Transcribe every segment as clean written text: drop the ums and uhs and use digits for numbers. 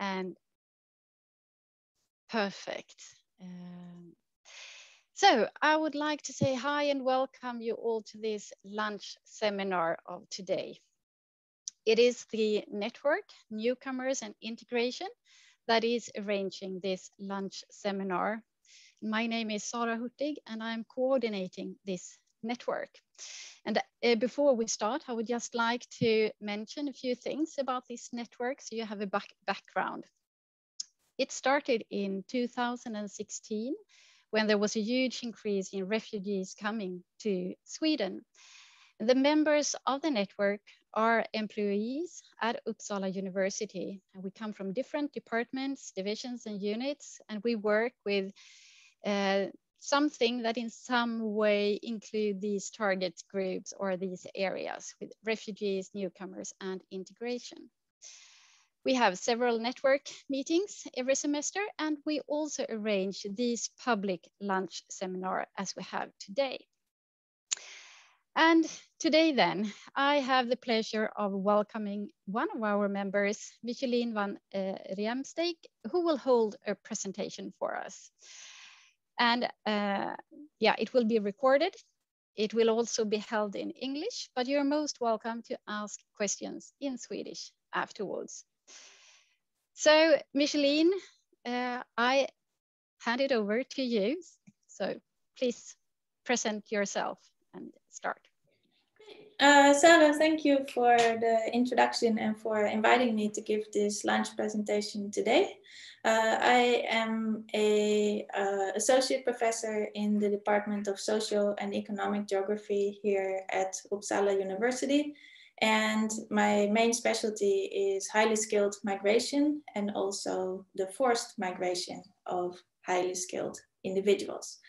And perfect. So I would like to say hi and welcome you all to this lunch seminar of today. It is the Network Newcomers and Integration that is arranging this lunch seminar. My name is Sara Hurtig and I'm coordinating this network. And before we start, I would just like to mention a few things about this network so you have a background. It started in 2016 when there was a huge increase in refugees coming to Sweden. The members of the network are employees at Uppsala University. And we come from different departments, divisions and units, and we work with something that in some way include these target groups or these areas with refugees, newcomers and integration. We have several network meetings every semester, and we also arrange these public lunch seminar as we have today. And today then, I have the pleasure of welcoming one of our members, Micheline van Riemsdijk, who will hold a presentation for us. And yeah, it will be recorded. It will also be held in English, but you're most welcome to ask questions in Swedish afterwards. So Micheline, I hand it over to you. So please present yourself and start. Sarah, thank you for the introduction and for inviting me to give this lunch presentation today. I am an associate professor in the Department of Social and Economic Geography here at Uppsala University. And my main specialty is highly skilled migration and also the forced migration of highly skilled individuals.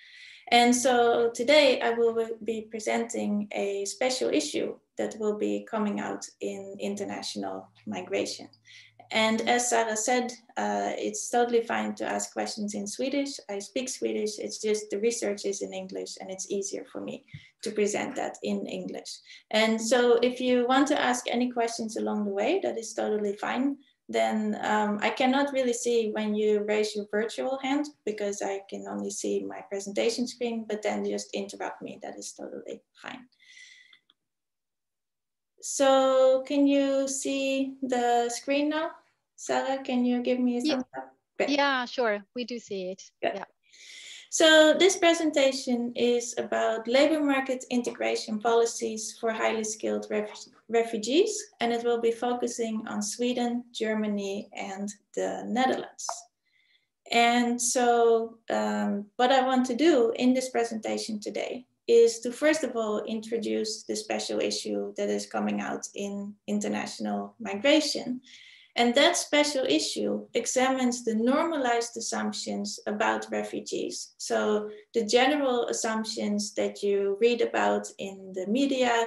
And so today I will be presenting a special issue that will be coming out in international migration. And as Sarah said, it's totally fine to ask questions in Swedish. I speak Swedish, it's just the research is in English and it's easier for me to present that in English. And so if you want to ask any questions along the way, that is totally fine. Then I cannot really see when you raise your virtual hand because I can only see my presentation screen, but then just interrupt me, that is totally fine. So can you see the screen now? Sarah, can you give me a thumbs up? Great. Yeah, sure, we do see it. Good. Yeah. So this presentation is about labor market integration policies for highly skilled refugees, and it will be focusing on Sweden, Germany, and the Netherlands. And so what I want to do in this presentation today is to first of all introduce the special issue that is coming out in international migration. And that special issue examines the normalized assumptions about refugees. So the general assumptions that you read about in the media,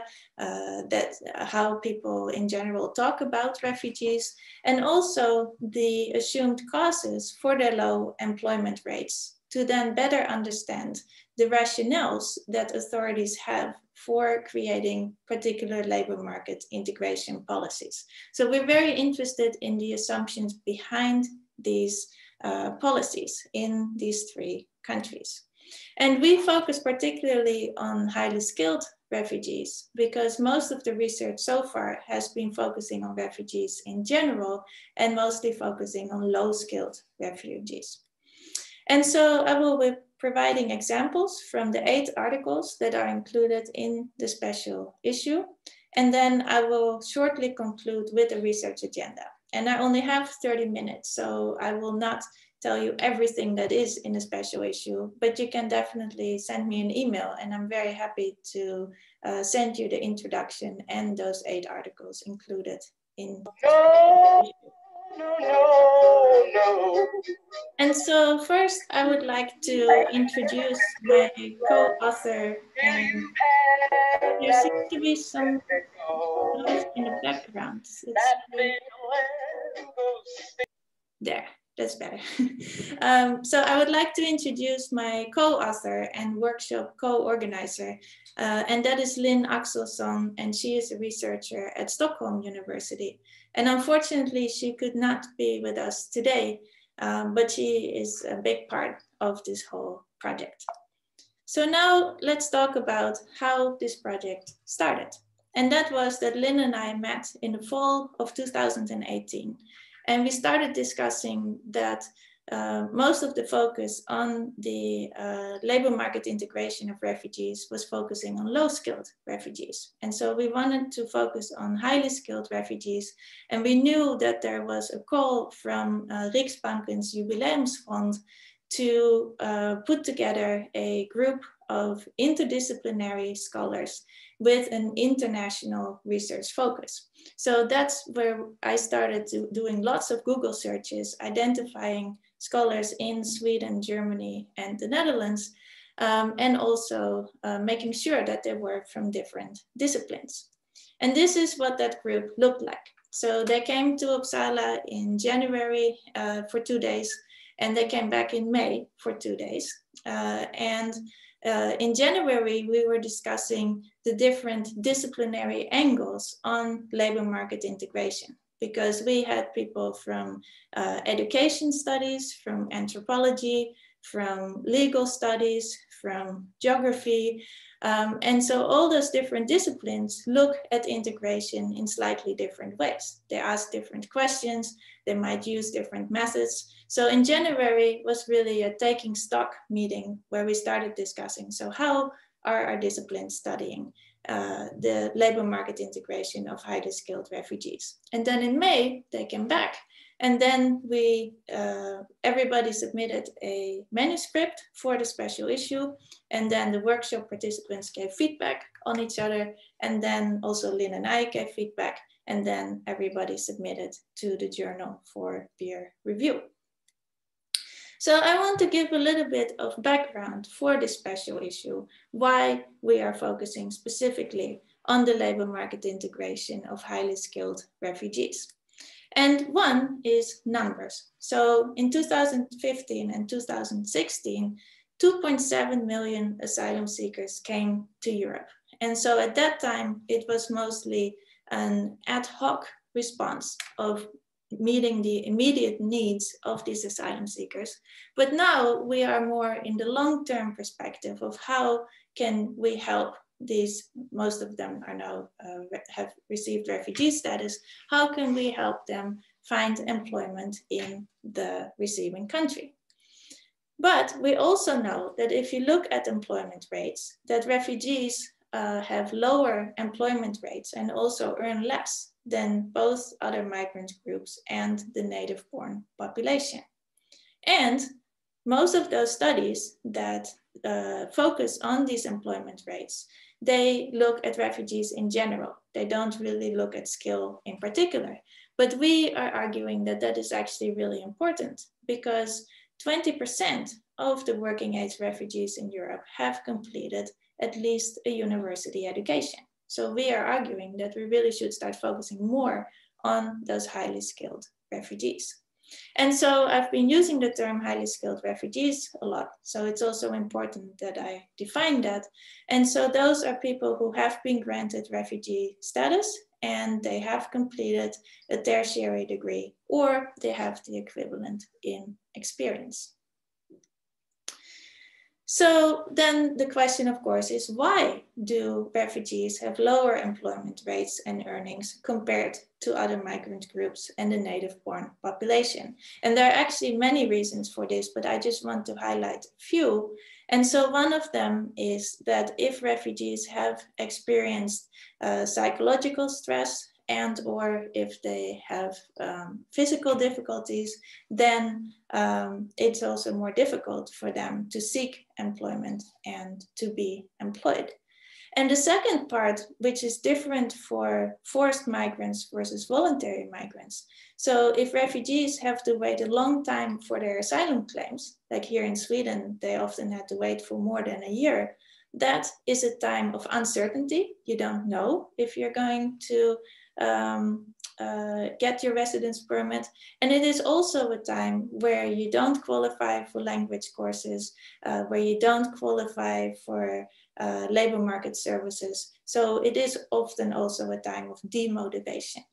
how people in general talk about refugees, and also the assumed causes for their low employment rates, to then better understand the rationales that authorities have for creating particular labor market integration policies. So we're very interested in the assumptions behind these policies in these three countries. And we focus particularly on highly skilled refugees because most of the research so far has been focusing on refugees in general and mostly focusing on low skilled refugees. And so I will be providing examples from the 8 articles that are included in the special issue. And then I will shortly conclude with a research agenda. And I only have 30 minutes, so I will not tell you everything that is in the special issue, but you can definitely send me an email and I'm very happy to send you the introduction and those 8 articles included in the special issue. No. And so first I would like to introduce my co-author, and there seems to be some noise in the background. There. that's better. So I would like to introduce my co-author and workshop co-organizer, and that is Lynn Axelsson, and she is a researcher at Stockholm University. And unfortunately, she could not be with us today, but she is a big part of this whole project. So now let's talk about how this project started. And that was that Lynn and I met in the fall of 2018. And we started discussing that most of the focus on the labor market integration of refugees was focusing on low-skilled refugees. And so we wanted to focus on highly skilled refugees. And we knew that there was a call from Riksbanken's Jubileumsfond to put together a group of interdisciplinary scholars with an international research focus. So that's where I started doing lots of Google searches, identifying scholars in Sweden, Germany, and the Netherlands, and also making sure that they were from different disciplines. And this is what that group looked like. So they came to Uppsala in January for 2 days, and they came back in May for 2 days. In January, we were discussing the different disciplinary angles on labor market integration, because we had people from education studies, from anthropology, from legal studies, from geography. And so all those different disciplines look at integration in slightly different ways. They ask different questions, they might use different methods. So in January was really a taking stock meeting where we started discussing, so how are our disciplines studying the labor market integration of highly skilled refugees? And then in May, they came back. And then everybody submitted a manuscript for the special issue. And then the workshop participants gave feedback on each other. And then also Lynn and I gave feedback. And then everybody submitted to the journal for peer review. So I want to give a little bit of background for this special issue, why we are focusing specifically on the labor market integration of highly skilled refugees. And one is numbers. So in 2015 and 2016, 2.7 million asylum seekers came to Europe. And so at that time, it was mostly an ad hoc response of meeting the immediate needs of these asylum seekers. But now we are more in the long-term perspective of how can we help these, most of them are now have received refugee status. How can we help them find employment in the receiving country? But we also know that if you look at employment rates, that refugees have lower employment rates and also earn less than both other migrant groups and the native-born population. And most of those studies that focus on these employment rates, they look at refugees in general. They don't really look at skill in particular. But we are arguing that that is actually really important, because 20% of the working age refugees in Europe have completed at least a university education. So we are arguing that we really should start focusing more on those highly skilled refugees. And so I've been using the term highly skilled refugees a lot. So it's also important that I define that. And so those are people who have been granted refugee status and they have completed a tertiary degree, or they have the equivalent in experience. So then the question, of course, is why do refugees have lower employment rates and earnings compared to other migrant groups and the native-born population? And there are actually many reasons for this, but I just want to highlight a few. And so one of them is that if refugees have experienced psychological stress and or if they have physical difficulties, then it's also more difficult for them to seek employment and to be employed. And the second part, which is different for forced migrants versus voluntary migrants. So if refugees have to wait a long time for their asylum claims, like here in Sweden, they often had to wait for more than a year, that is a time of uncertainty. You don't know if you're going to get your residence permit. And it is also a time where you don't qualify for language courses, where you don't qualify for labor market services. So it is often also a time of demotivation.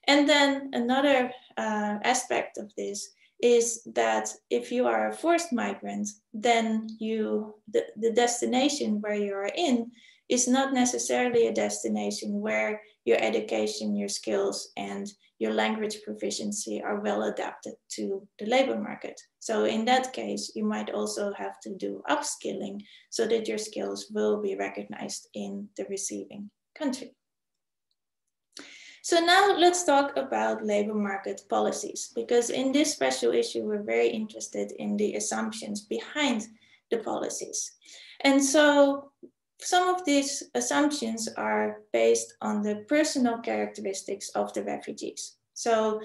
And then another aspect of this is that if you are a forced migrant, then the destination where you are in is not necessarily a destination where your education, your skills, and your language proficiency are well adapted to the labor market. So in that case, you might also have to do upskilling so that your skills will be recognized in the receiving country. So now let's talk about labor market policies, because in this special issue, we're very interested in the assumptions behind the policies. And so some of these assumptions are based on the personal characteristics of the refugees. So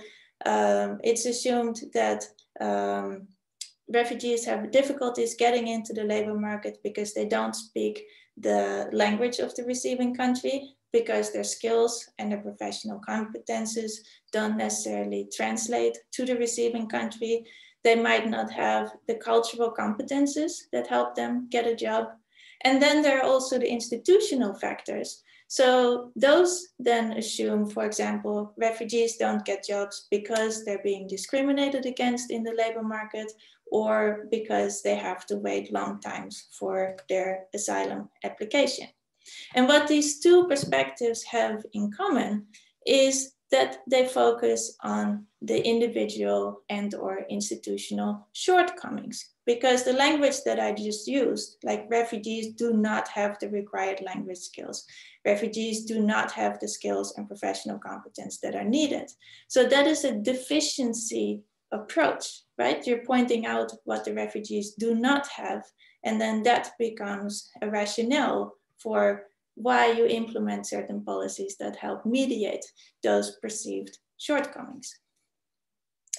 it's assumed that refugees have difficulties getting into the labor market because they don't speak the language of the receiving country, because their skills and their professional competences don't necessarily translate to the receiving country. They might not have the cultural competences that help them get a job. And then there are also the institutional factors. So those then assume, for example, refugees don't get jobs because they're being discriminated against in the labor market, or because they have to wait long times for their asylum application. And what these two perspectives have in common is that they focus on the individual and/or institutional shortcomings. Because the language that I just used, like refugees do not have the required language skills. Refugees do not have the skills and professional competence that are needed. So that is a deficiency approach, right? You're pointing out what the refugees do not have, and then that becomes a rationale for why you implement certain policies that help mediate those perceived shortcomings.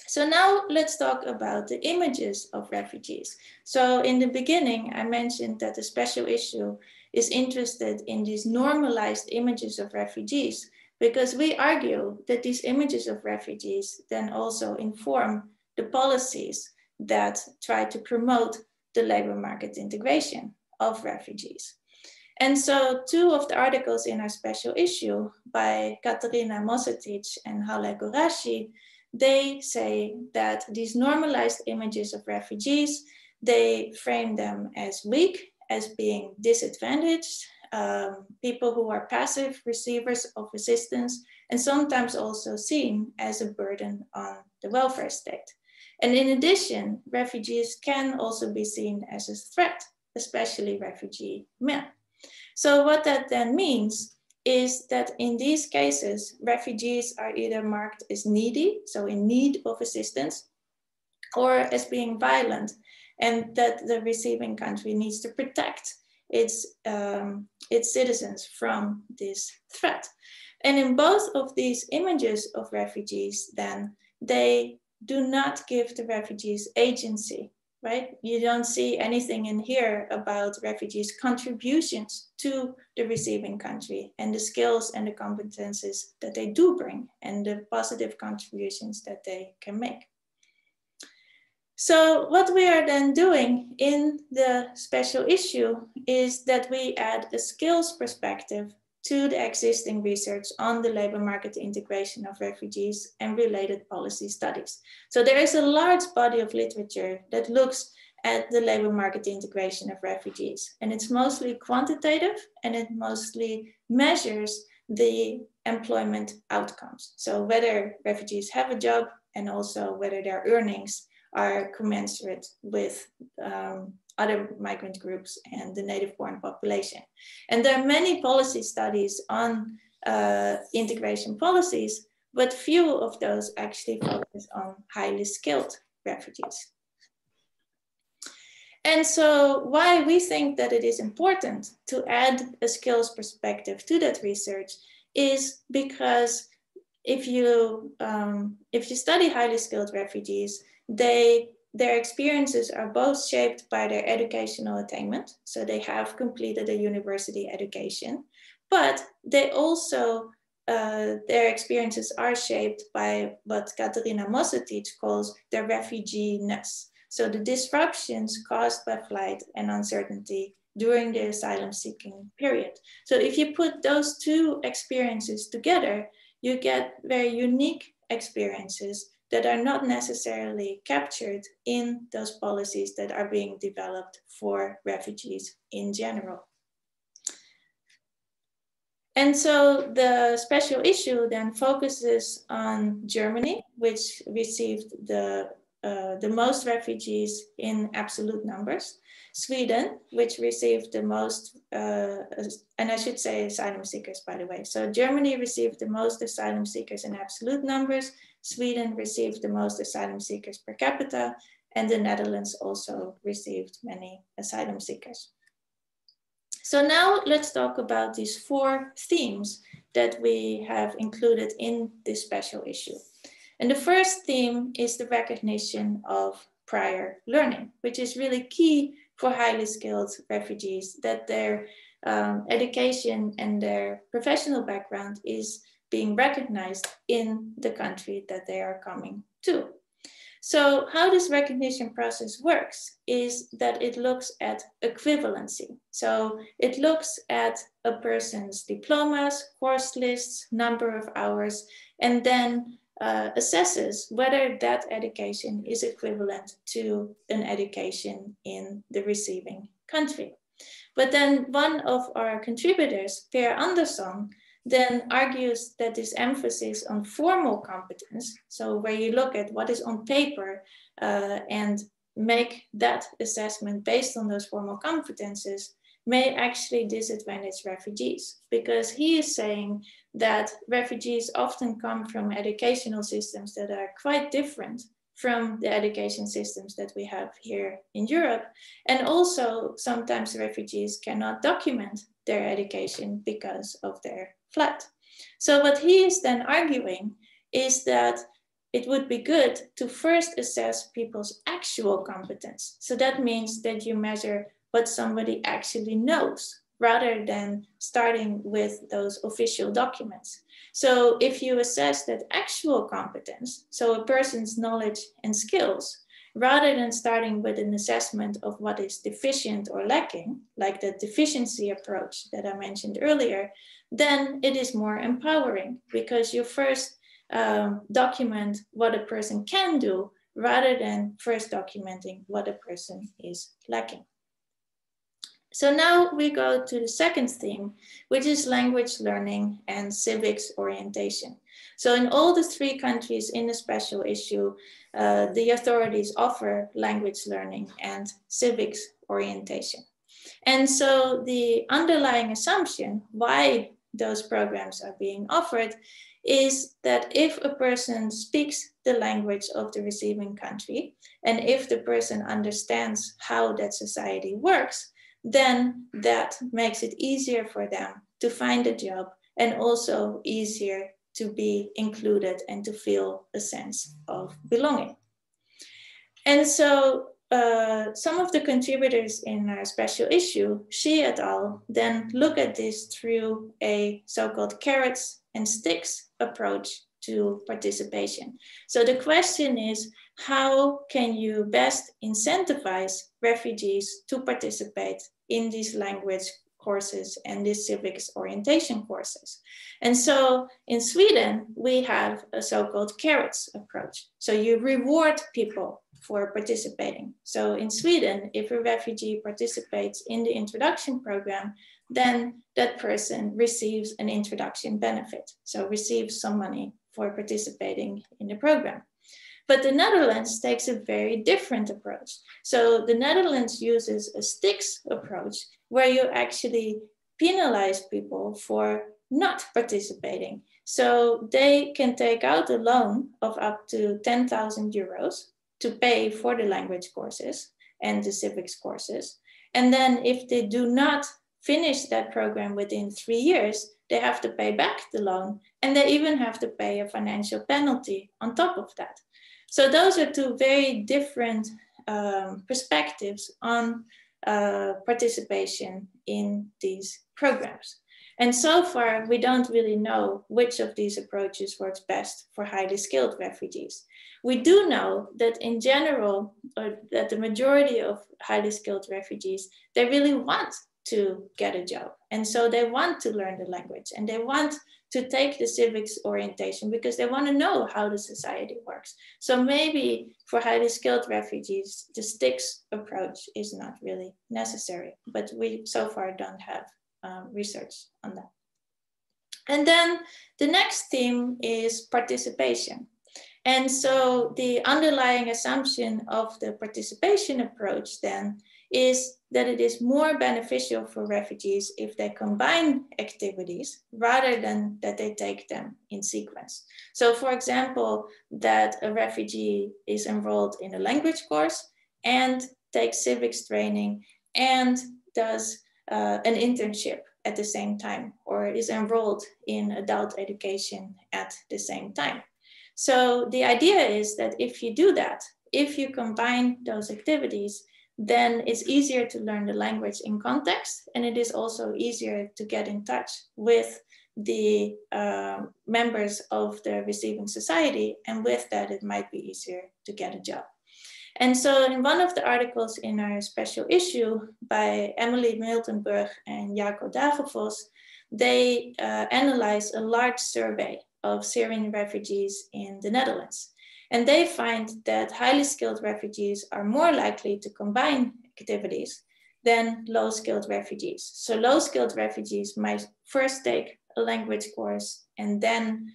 So now let's talk about the images of refugees. So in the beginning, I mentioned that the special issue is interested in these normalized images of refugees, because we argue that these images of refugees then also inform the policies that try to promote the labor market integration of refugees. And so two of the articles in our special issue by Katarina Mosetic and Hale Gorashi, they say that these normalized images of refugees, they frame them as weak, as being disadvantaged, people who are passive receivers of assistance, and sometimes also seen as a burden on the welfare state. And in addition, refugees can also be seen as a threat, especially refugee men. So what that then means is that in these cases, refugees are either marked as needy, so in need of assistance, or as being violent, and that the receiving country needs to protect its citizens from this threat. And in both of these images of refugees, then they do not give the refugees agency, right? You don't see anything in here about refugees' contributions to the receiving country and the skills and the competences that they do bring and the positive contributions that they can make. So what we are then doing in the special issue is that we add a skills perspective to the existing research on the labor market integration of refugees and related policy studies. So there is a large body of literature that looks at the labor market integration of refugees, and it's mostly quantitative and it mostly measures the employment outcomes. So whether refugees have a job and also whether their earnings are commensurate with other migrant groups and the native-born population. And there are many policy studies on integration policies, but few of those actually focus on highly skilled refugees. And so why we think that it is important to add a skills perspective to that research is because if you study highly skilled refugees, their experiences are both shaped by their educational attainment. So they have completed a university education, but they also their experiences are shaped by what Katerina Mosetic calls their refugee-ness. So the disruptions caused by flight and uncertainty during the asylum seeking period. So if you put those two experiences together, you get very unique experiences that are not necessarily captured in those policies that are being developed for refugees in general. And so the special issue then focuses on Germany, which received the most refugees in absolute numbers, Sweden, which received the most, and I should say asylum seekers, by the way. So Germany received the most asylum seekers in absolute numbers, Sweden received the most asylum seekers per capita, and the Netherlands also received many asylum seekers. So now let's talk about these 4 themes that we have included in this special issue. And the first theme is the recognition of prior learning, which is really key for highly skilled refugees, that their education and their professional background is being recognized in the country that they are coming to. So how this recognition process works is that it looks at equivalency. So it looks at a person's diplomas, course lists, number of hours, and then assesses whether that education is equivalent to an education in the receiving country. But then one of our contributors, Per Andersson, then argues that this emphasis on formal competence, so where you look at what is on paper and make that assessment based on those formal competences, may actually disadvantage refugees, because he is saying that refugees often come from educational systems that are quite different from the education systems that we have here in Europe. And also sometimes refugees cannot document their education because of their flight. So what he is then arguing is that it would be good to first assess people's actual competence. So that means that you measure what somebody actually knows, rather than starting with those official documents. So if you assess that actual competence, so a person's knowledge and skills, rather than starting with an assessment of what is deficient or lacking, like the deficiency approach that I mentioned earlier, then it is more empowering, because you first document what a person can do, rather than first documenting what a person is lacking. So now we go to the second theme, which is language learning and civics orientation. So in all the 3 countries in the special issue, the authorities offer language learning and civics orientation. And so the underlying assumption why those programs are being offered is that if a person speaks the language of the receiving country, and if the person understands how that society works, then that makes it easier for them to find a job, and also easier to be included and to feel a sense of belonging. And so some of the contributors in our special issue, Shi et al., then look at this through a so-called carrots and sticks approach to participation. So the question is, how can you best incentivize refugees to participate in these language courses and these civics orientation courses? And so in Sweden, we have a so-called carrots approach. So you reward people for participating. So in Sweden, if a refugee participates in the introduction program, then that person receives an introduction benefit. So receives some money for participating in the program. But the Netherlands takes a very different approach. So the Netherlands uses a sticks approach, where you actually penalize people for not participating. So they can take out a loan of up to 10,000 euros to pay for the language courses and the civics courses. And then if they do not finish that program within 3 years, they have to pay back the loan, and they even have to pay a financial penalty on top of that. So those are 2 very different perspectives on participation in these programs. And so far, we don't really know which of these approaches works best for highly skilled refugees. We do know that in general, or that the majority of highly skilled refugees, they really want to get a job. And so they want to learn the language and they want to take the civics orientation because they want to know how the society works. So maybe for highly skilled refugees, the STICS approach is not really necessary, but we so far don't have research on that. And then the next theme is participation. And so the underlying assumption of the participation approach then is that it is more beneficial for refugees if they combine activities rather than that they take them in sequence. So for example, that a refugee is enrolled in a language course and takes civics training and does an internship at the same time, or is enrolled in adult education at the same time. So the idea is that if you do that, if you combine those activities, then it's easier to learn the language in context, and it is also easier to get in touch with the members of the receiving society, and with that it might be easier to get a job. And so in one of the articles in our special issue by Emily Miltenburg and Jaco Dagenvos, they analyze a large survey of Syrian refugees in the Netherlands. And they find that highly skilled refugees are more likely to combine activities than low skilled refugees. So low skilled refugees might first take a language course and then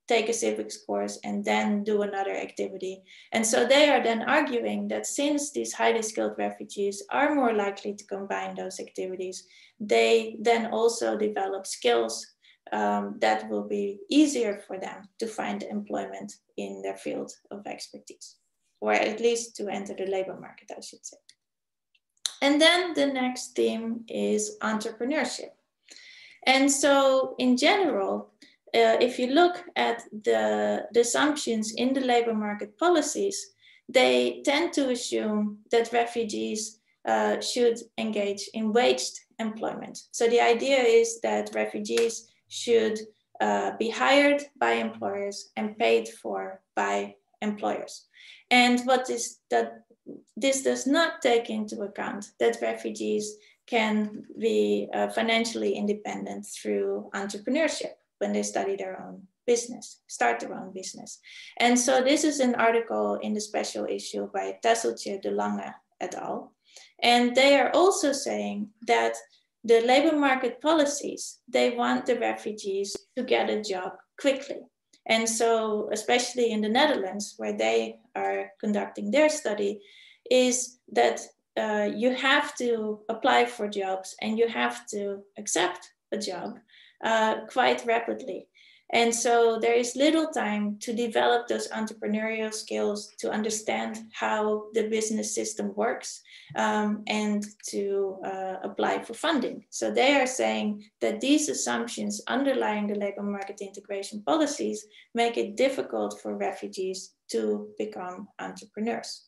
take a civics course and then do another activity. And so they are then arguing that since these highly skilled refugees are more likely to combine those activities, they then also develop skills that will be easier for them to find employment in their field of expertise, or at least to enter the labor market, I should say. And then the next theme is entrepreneurship. And so in general, if you look at the assumptions in the labor market policies, they tend to assume that refugees should engage in waged employment. So the idea is that refugees should be hired by employers and paid for by employers. And what is that? This does not take into account that refugees can be financially independent through entrepreneurship when they study their own business, start their own business. And so this is an article in the special issue by Tesseltje de Lange et al. And they are also saying that the labor market policies, they want the refugees to get a job quickly. And so, especially in the Netherlands, where they are conducting their study, is that you have to apply for jobs and you have to accept a job quite rapidly. And so there is little time to develop those entrepreneurial skills, to understand how the business system works, and to apply for funding. So they are saying that these assumptions underlying the labor market integration policies make it difficult for refugees to become entrepreneurs.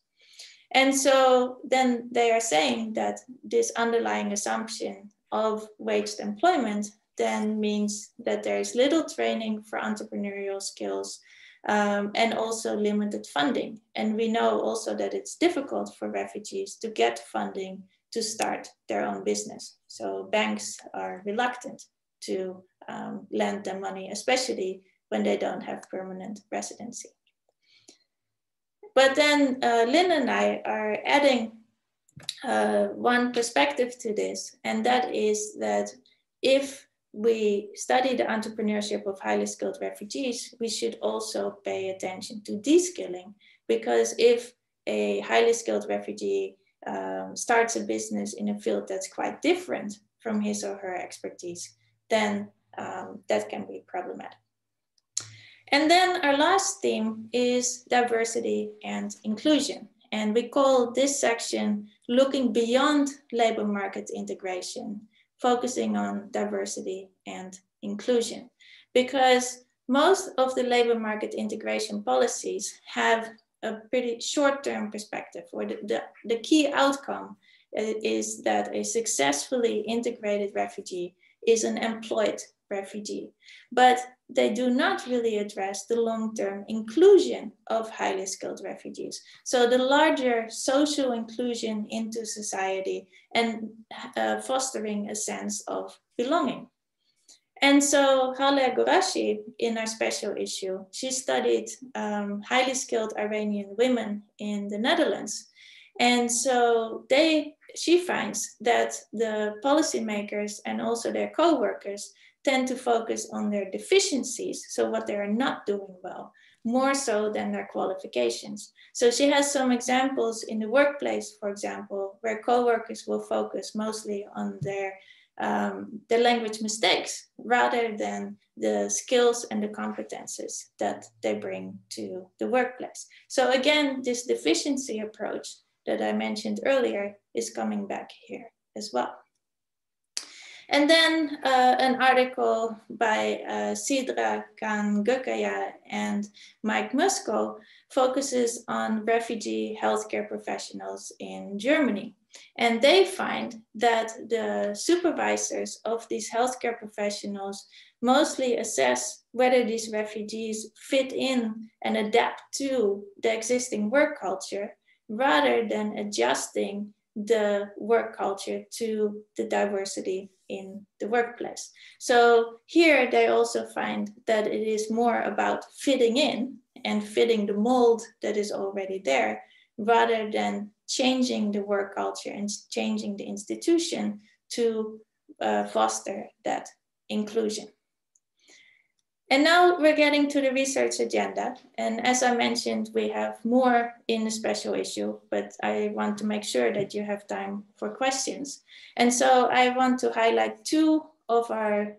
And so then they are saying that this underlying assumption of waged employment then means that there is little training for entrepreneurial skills, and also limited funding. And we know also that it's difficult for refugees to get funding to start their own business. So banks are reluctant to lend them money, especially when they don't have permanent residency. But then Lynn and I are adding one perspective to this, and that is that if we study the entrepreneurship of highly skilled refugees, we should also pay attention to de-skilling, because if a highly skilled refugee starts a business in a field that's quite different from his or her expertise, then that can be problematic. And then our last theme is diversity and inclusion. And we call this section looking beyond labor market integration, focusing on diversity and inclusion. Because most of the labor market integration policies have a pretty short-term perspective, or the key outcome is that a successfully integrated refugee is an employed refugee. But they do not really address the long-term inclusion of highly skilled refugees. So the larger social inclusion into society and fostering a sense of belonging. And so Hale Gorashi, in our special issue, she studied highly skilled Iranian women in the Netherlands. And so she finds that the policymakers and also their co-workers tend to focus on their deficiencies, so what they are not doing well, more so than their qualifications. So she has some examples in the workplace, for example, where co-workers will focus mostly on their language mistakes rather than the skills and the competences that they bring to the workplace. So again, this deficiency approach that I mentioned earlier is coming back here as well. And then an article by Sidra Khan-Gökaya and Mike Musko focuses on refugee healthcare professionals in Germany. And they find that the supervisors of these healthcare professionals mostly assess whether these refugees fit in and adapt to the existing work culture rather than adjusting the work culture to the diversity in the workplace. So here they also find that it is more about fitting in and fitting the mold that is already there, rather than changing the work culture and changing the institution to foster that inclusion. And now we're getting to the research agenda. And as I mentioned, we have more in the special issue, but I want to make sure that you have time for questions. And so I want to highlight two of our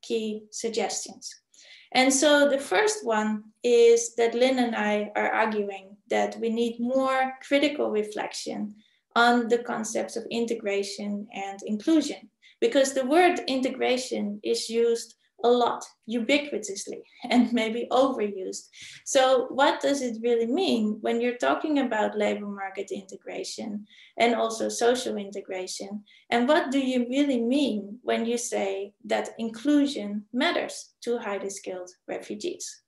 key suggestions. And so the first one is that Lynn and I are arguing that we need more critical reflection on the concepts of integration and inclusion, because the word integration is used a lot, ubiquitously, and maybe overused. So what does it really mean when you're talking about labor market integration and also social integration? And what do you really mean when you say that inclusion matters to highly skilled refugees?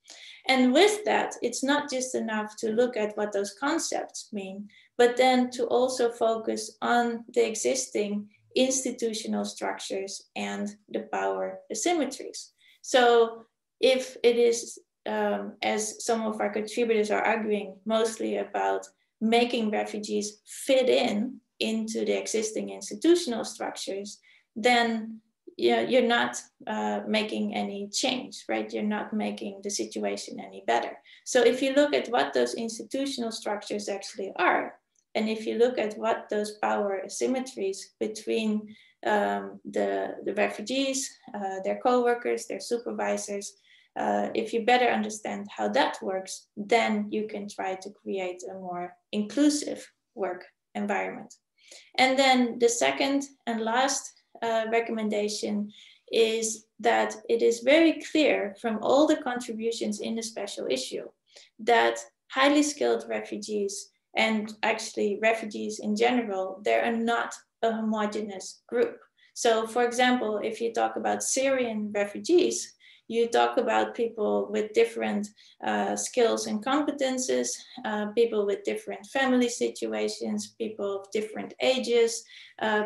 And with that, it's not just enough to look at what those concepts mean, but then to also focus on the existing institutional structures and the power asymmetries. So if it is, as some of our contributors are arguing, mostly about making refugees fit in into the existing institutional structures, then you're not making any change, right? You're not making the situation any better. So if you look at what those institutional structures actually are, and if you look at what those power asymmetries between the refugees, their co-workers, their supervisors, if you better understand how that works, then you can try to create a more inclusive work environment. And then the second and last recommendation is that it is very clear from all the contributions in the special issue that highly skilled refugees, and actually refugees in general, they are not a homogeneous group. So for example, if you talk about Syrian refugees, you talk about people with different skills and competences, people with different family situations, people of different ages,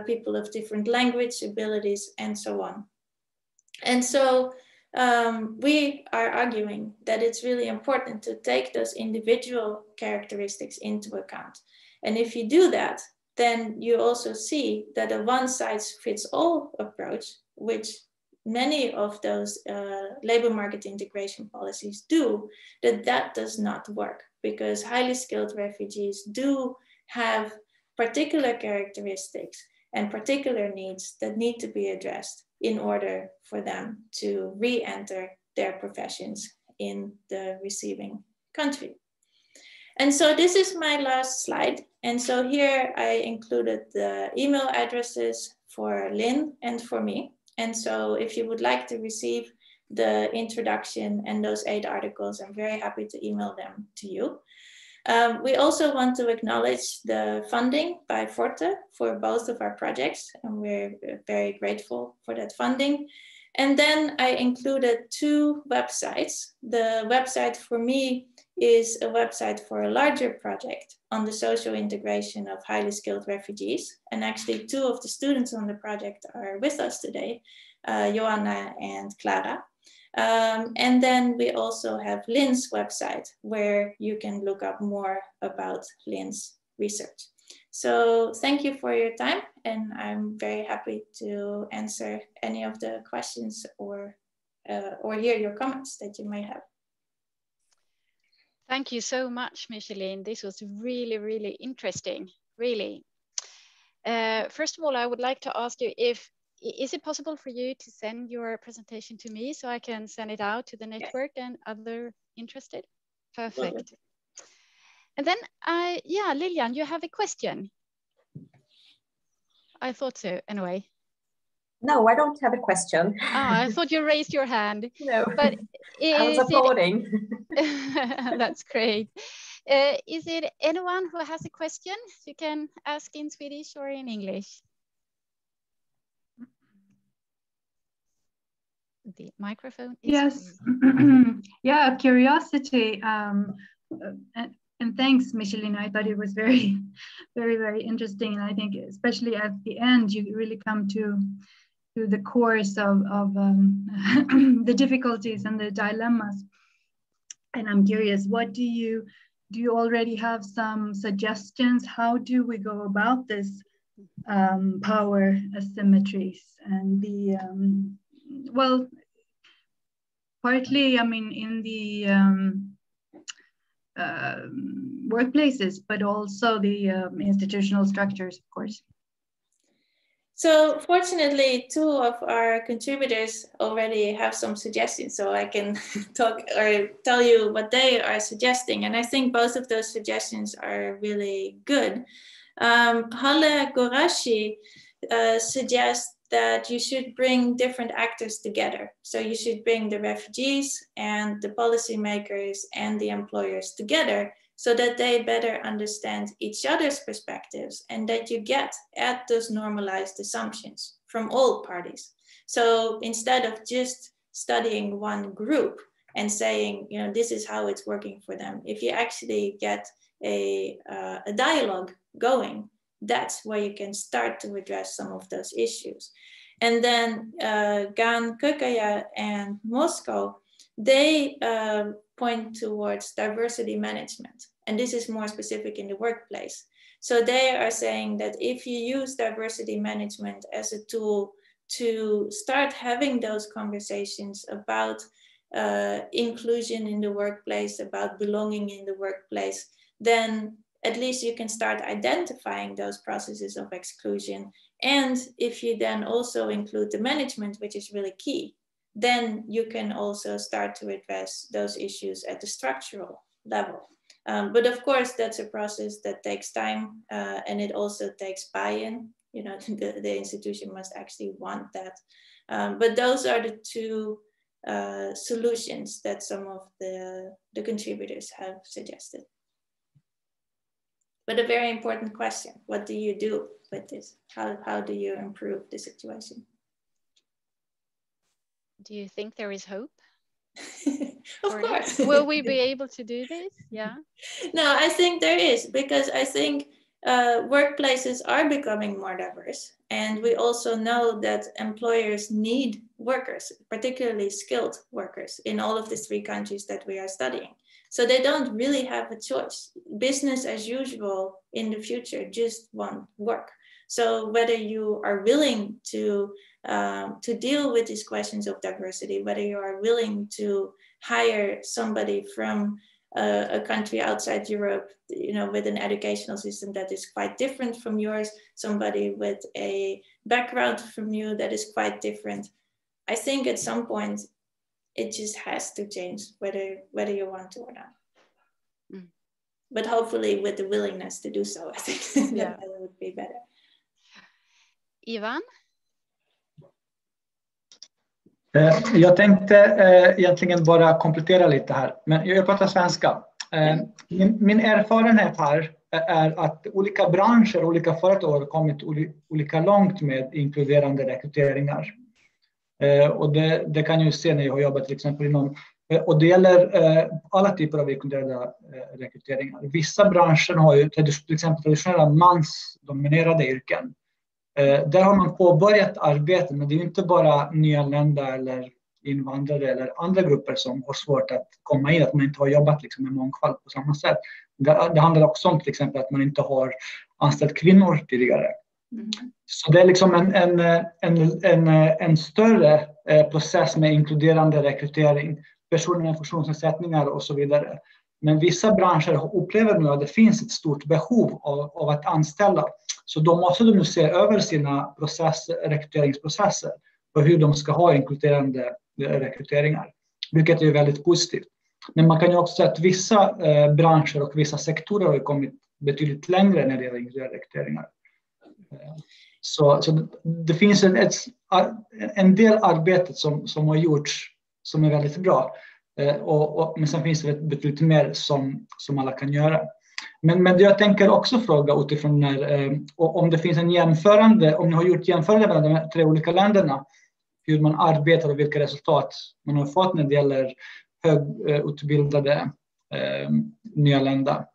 people of different language abilities, and so on. And so we are arguing that it's really important to take those individual characteristics into account. And if you do that, then you also see that a one-size-fits-all approach, which many of those labor market integration policies do, that does not work, because highly skilled refugees do have particular characteristics and particular needs that need to be addressed in order for them to re-enter their professions in the receiving country. And so this is my last slide. And so here I included the email addresses for Lynn and for me. And so if you would like to receive the introduction and those 8 articles, I'm very happy to email them to you. We also want to acknowledge the funding by Forte for both of our projects, and we're very grateful for that funding. And then I included 2 websites. The website for me is a website for a larger project on the social integration of highly skilled refugees. And actually 2 of the students on the project are with us today, Joanna and Clara. And then we also have Lynn's website, where you can look up more about Lynn's research. So thank you for your time, and I'm very happy to answer any of the questions or hear your comments that you may have. Thank you so much, Micheline. This was really, really interesting, really. First of all, I would like to ask you is it possible for you to send your presentation to me so I can send it out to the network and other interested? Perfect. And then, yeah, Lilian, you have a question. I thought so, anyway. No, I don't have a question. Ah, I thought you raised your hand. No, but I was applauding. That's great. Is it anyone who has a question? You can ask in Swedish or in English. The microphone is yes. Yeah, curiosity. And thanks, Micheline. I thought it was very, very interesting. And I think especially at the end, you really come to the course of the difficulties and the dilemmas. And I'm curious, what do you already have some suggestions? How do we go about this power asymmetries and the well, partly, I mean, in the workplaces, but also the institutional structures, of course. So fortunately, 2 of our contributors already have some suggestions, so I can talk or tell you what they are suggesting. And I think both of those suggestions are really good. Halle Gorashi suggests that you should bring different actors together. So you should bring the refugees and the policymakers and the employers together so that they better understand each other's perspectives and that you get at those normalized assumptions from all parties. So instead of just studying one group and saying, you know, this is how it's working for them, if you actually get a dialogue going, that's where you can start to address some of those issues. And then Gan Kökaya and Moscow, they point towards diversity management. And this is more specific in the workplace. So they are saying that if you use diversity management as a tool to start having those conversations about inclusion in the workplace, about belonging in the workplace, then at least you can start identifying those processes of exclusion. And if you then also include the management, which is really key, then you can also start to address those issues at the structural level. But of course, that's a process that takes time, and it also takes buy-in. You know, the institution must actually want that. But those are the 2 solutions that some of the contributors have suggested. But a very important question, what do you do with this? How do you improve the situation? Do you think there is hope? Of course. Will we be able to do this? Yeah. No, I think there is, because I think workplaces are becoming more diverse. And we also know that employers need workers, particularly skilled workers, in all of the 3 countries that we are studying. So they don't really have a choice. Business as usual in the future just won't work. So whether you are willing to deal with these questions of diversity, whether you are willing to hire somebody from a country outside Europe, you know, with an educational system that is quite different from yours, somebody with a background from you that is quite different, I think at some point it just has to change, whether you want to or not. Mm. But hopefully with the willingness to do so, I think that would be better. Ivan? Jag tänkte egentligen bara komplettera lite här, men jag pratar svenska. Min erfarenhet här är att olika branscher, olika företag har kommit olika långt med inkluderande rekryteringar. Och det kan ju se när jag har jobbat till exempel inom, och det gäller alla typer av inkluderande rekryteringar. Vissa branscher har ju till exempel traditionella mansdominerade yrken. Där har man påbörjat arbete, men det är inte bara nyanlända eller invandrare eller andra grupper som har svårt att komma in, att man inte har jobbat liksom med mångfald på samma sätt. Det handlar också om till exempel att man inte har anställt kvinnor tidigare. Så det är liksom en större process med inkluderande rekrytering, personer med funktionsnedsättningar och så vidare. Men vissa branscher upplever nu att det finns ett stort behov av att anställa. Så då måste de nu se över sina rekryteringsprocesser och hur de ska ha inkluderande rekryteringar, vilket är väldigt positivt. Men man kan ju också säga att vissa branscher och vissa sektorer har kommit betydligt längre när det gäller inkluderande rekryteringar. Så det finns en del arbete som har gjorts som är väldigt bra. Men sen finns det betydligt mer som alla kan göra. Men jag tänker också fråga utifrån om det finns en jämförande, om ni har gjort jämförande mellan de 3 olika länderna, hur man arbetar och vilka resultat man har fått när det gäller högutbildade nyanlända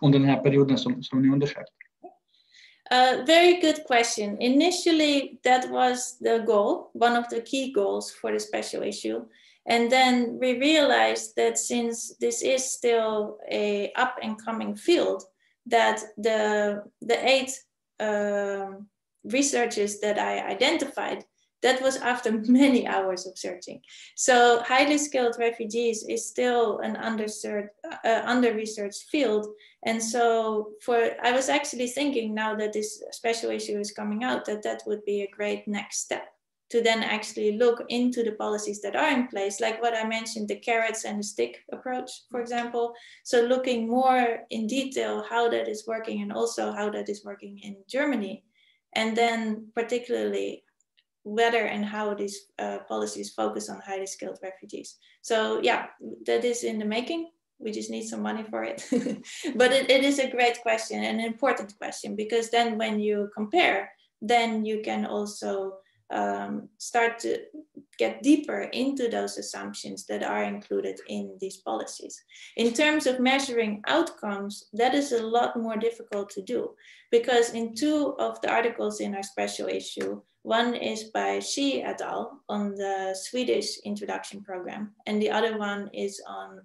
under den här perioden som ni undersökt. Very good question. Initially, that was the goal, one of the key goals for the special issue. And then we realized that since this is still a up and coming field, that the 8 researchers that I identified, that was after many hours of searching. So highly skilled refugees is still an under-researched field. And so I was actually thinking now that this special issue is coming out, that would be a great next step to then actually look into the policies that are in place, like what I mentioned, the carrots and the stick approach, for example. So looking more in detail how that is working and also how that is working in Germany. And then particularly whether and how these policies focus on highly skilled refugees. So yeah, that is in the making. We just need some money for it. But it is a great question, an important question, because then when you compare, then you can also start to get deeper into those assumptions that are included in these policies. In terms of measuring outcomes, that is a lot more difficult to do, because in 2 of the articles in our special issue, one is by Xi et al. On the Swedish introduction program, and the other one is on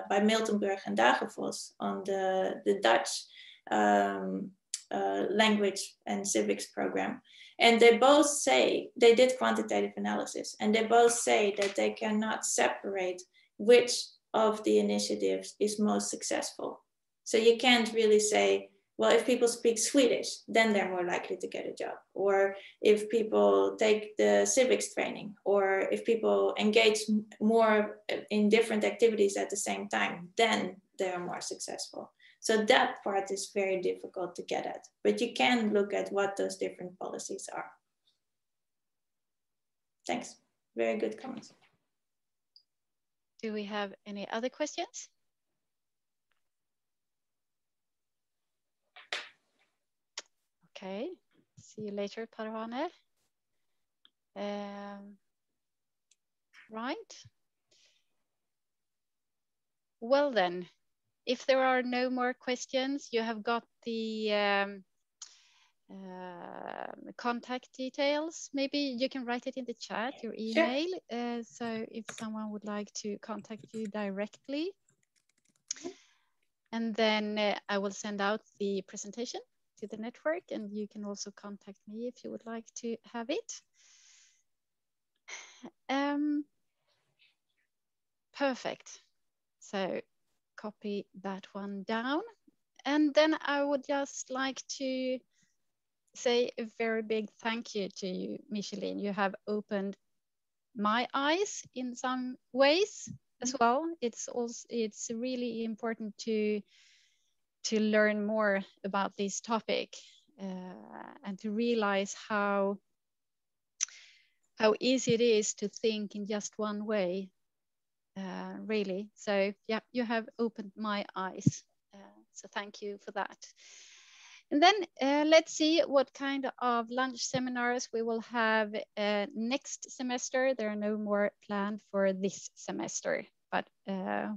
by Miltenburg and Dagevoss on the Dutch language and civics program. And they both say, they did quantitative analysis, and they both say that they cannot separate which of the initiatives is most successful. So you can't really say, well, if people speak Swedish, then they're more likely to get a job. Or if people take the civics training, or if people engage more in different activities at the same time, then they're more successful. So that part is very difficult to get at, but you can look at what those different policies are. Thanks. Very good comments. Do we have any other questions? Okay, see you later, Parvane. Right. Well then, if there are no more questions, you have got the contact details. Maybe you can write it in the chat, your email. Sure. So if someone would like to contact you directly, and then I will send out the presentation to the network, and you can also contact me if you would like to have it. Perfect. So copy that one down. And then I would just like to say a very big thank you to you, Micheline. You have opened my eyes in some ways as well. It's really important to learn more about this topic and to realize how easy it is to think in just one way really. So yeah, you have opened my eyes. So thank you for that. And then let's see what kind of lunch seminars we will have next semester. There are no more planned for this semester, but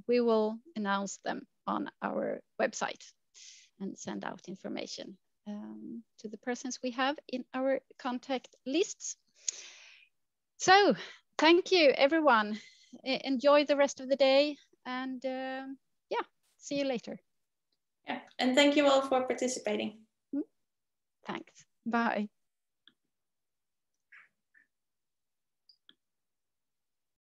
we will announce them on our website and send out information to the persons we have in our contact lists. So thank you, everyone. Enjoy the rest of the day, and yeah, see you later. Yeah, and thank you all for participating. Thanks. Bye.